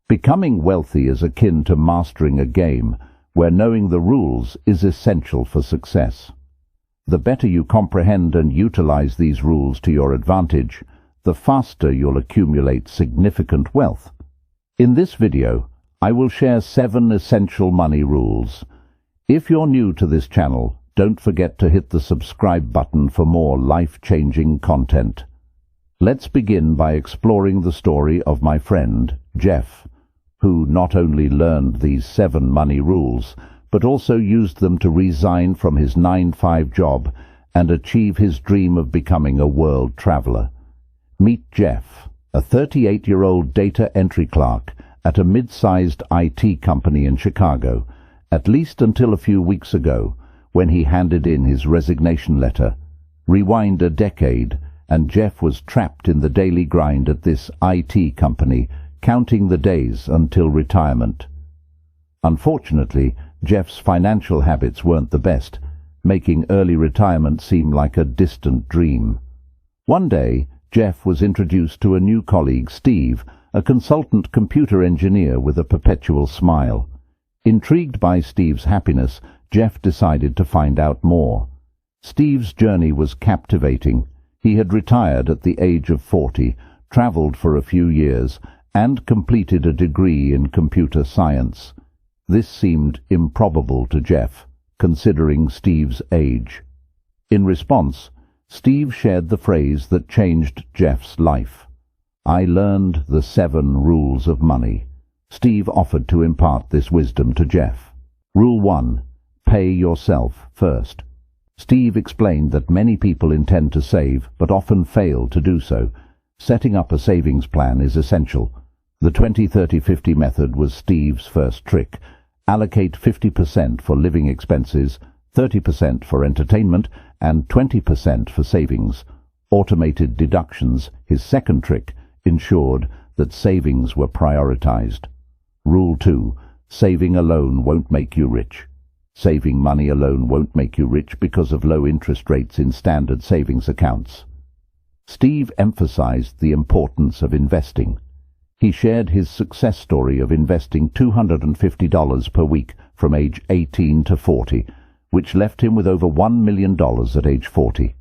Becoming wealthy is akin to mastering a game where knowing the rules is essential for success. The better you comprehend and utilize these rules to your advantage, the faster you'll accumulate significant wealth. In this video, I will share 7 essential money rules. If you're new to this channel, don't forget to hit the subscribe button for more life-changing content. Let's begin by exploring the story of my friend, Jeff, who not only learned these 7 money rules, but also used them to resign from his 9-to-5 job and achieve his dream of becoming a world traveler. Meet Jeff, a 38-year-old data entry clerk at a mid-sized IT company in Chicago, at least until a few weeks ago, when he handed in his resignation letter. Rewind a decade, and Jeff was trapped in the daily grind at this IT company, counting the days until retirement. Unfortunately, Jeff's financial habits weren't the best, making early retirement seem like a distant dream. One day, Jeff was introduced to a new colleague, Steve, a consultant computer engineer with a perpetual smile. Intrigued by Steve's happiness, Jeff decided to find out more. Steve's journey was captivating. He had retired at the age of 40, traveled for a few years, and completed a degree in computer science. This seemed improbable to Jeff, considering Steve's age. In response, Steve shared the phrase that changed Jeff's life. "I learned the 7 rules of money." Steve offered to impart this wisdom to Jeff. Rule 1. Pay yourself first. Steve explained that many people intend to save, but often fail to do so. Setting up a savings plan is essential. The 20-30-50 method was Steve's first trick. Allocate 50% for living expenses, 30% for entertainment, and 20% for savings. Automated deductions, his second trick, ensured that savings were prioritized. Rule 2. Saving alone won't make you rich. Saving money alone won't make you rich because of low interest rates in standard savings accounts. Steve emphasized the importance of investing. He shared his success story of investing $250 per week from age 18 to 40, which left him with over $1 million at age 40.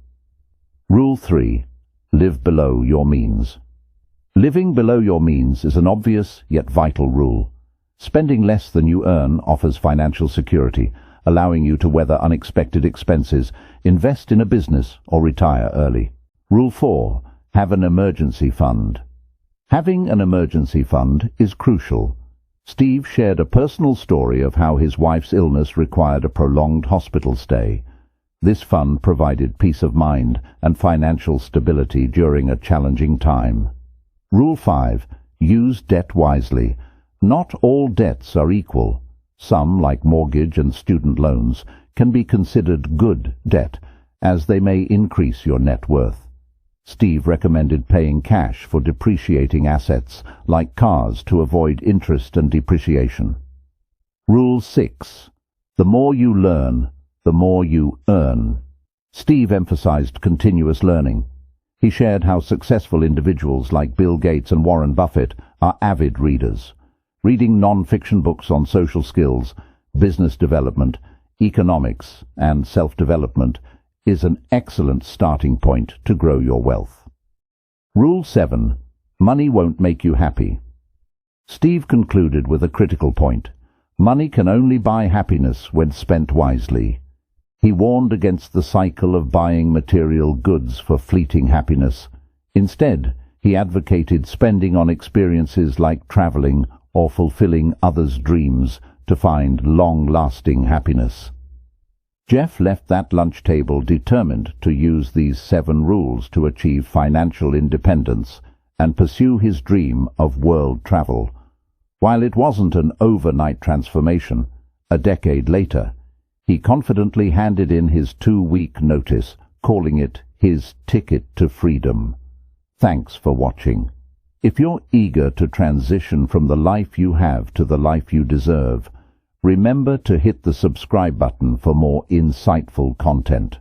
Rule 3. Live below your means. Living below your means is an obvious yet vital rule. Spending less than you earn offers financial security, allowing you to weather unexpected expenses, invest in a business, or retire early. Rule 4. Have an emergency fund. Having an emergency fund is crucial. Steve shared a personal story of how his wife's illness required a prolonged hospital stay. This fund provided peace of mind and financial stability during a challenging time. Rule 5. Use debt wisely. Not all debts are equal. Some, like mortgage and student loans, can be considered good debt, as they may increase your net worth. Steve recommended paying cash for depreciating assets, like cars, to avoid interest and depreciation. Rule 6. The more you learn, the more you earn. Steve emphasized continuous learning. He shared how successful individuals like Bill Gates and Warren Buffett are avid readers. Reading non-fiction books on social skills, business development, economics, and self-development is an excellent starting point to grow your wealth. Rule 7. Money won't make you happy. Steve concluded with a critical point. Money can only buy happiness when spent wisely. He warned against the cycle of buying material goods for fleeting happiness. Instead, he advocated spending on experiences like traveling or fulfilling others' dreams to find long-lasting happiness. Jeff left that lunch table determined to use these 7 rules to achieve financial independence and pursue his dream of world travel. While it wasn't an overnight transformation, a decade later, he confidently handed in his 2-week notice, calling it his ticket to freedom. Thanks for watching. If you're eager to transition from the life you have to the life you deserve, remember to hit the subscribe button for more insightful content.